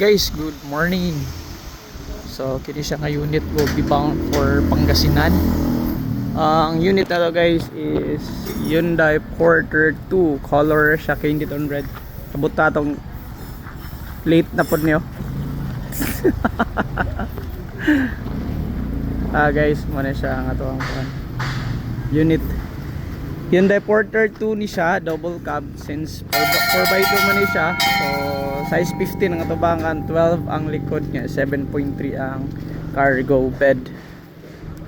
Guys, good morning. So kini siya nga unit will be bound for Pangasinan. Ang unit na to guys is Hyundai Porter 2. Color siya candy tone red. Kabot ta tong plate na pod niyo. Guys, muna siya nga to ang unit. Hyundai Porter 2 ni siya, double cab since 4x2 man ni siya. So size 15 ang atubangan, 12 ang likod niya, 7.3 ang cargo bed.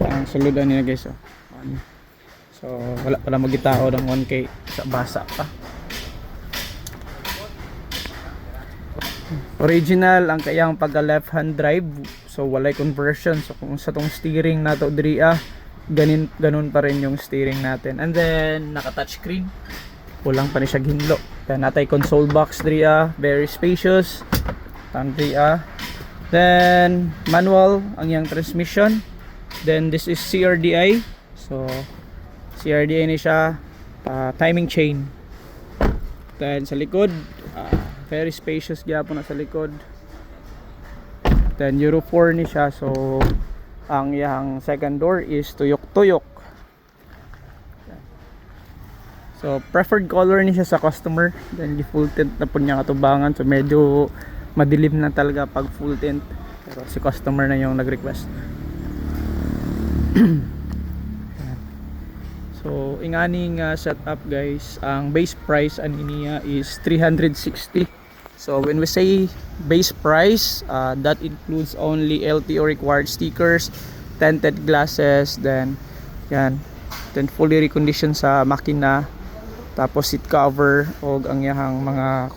Ang suludan niya guys. So wala pala magitao ng 1K sa basa pa. Original ang kayang pagka left hand drive, so walay conversion. So kung sa tong steering nato diri ganun pa rin yung steering natin. And then naka touchscreen, kulang pa ni siya ginlo. Then natay console box diri, very spacious. Diri then manual ang yang transmission. Then this is CRDI. So CRDI ni siya, timing chain. Then sa likod, very spacious gyapon na sa likod. Then Euro 4 ni siya, so ang yang second door is tuyok-tuyok. So preferred color ni siya sa customer. Then di full tint na po niya katubangan, so medyo madilim na talaga pag full tint, pero si customer na yung nag-request. So inganing setup guys, ang base price ani niya is 360. So when we say base price, that includes only LTO required stickers, tinted glasses, then fully reconditioned sa makina, tapos seat cover o ang yahang mga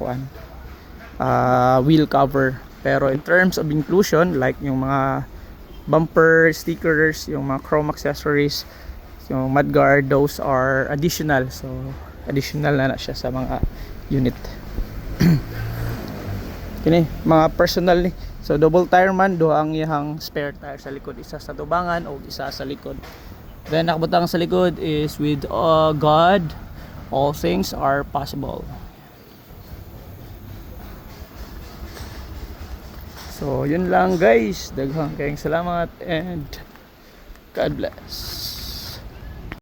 wheel cover. Pero in terms of inclusion, like yung mga bumper stickers, yung mga chrome accessories, yung mudguard, those are additional. So additional na siya sa mga unit. Kini mga personal ni. So double tire man, duha ang iyang spare tire sa likod, isa sa tubangan o isa sa likod. Then nakabutang sa likod is with God, all things are possible. So yun lang guys, daghang kayong salamat and God bless.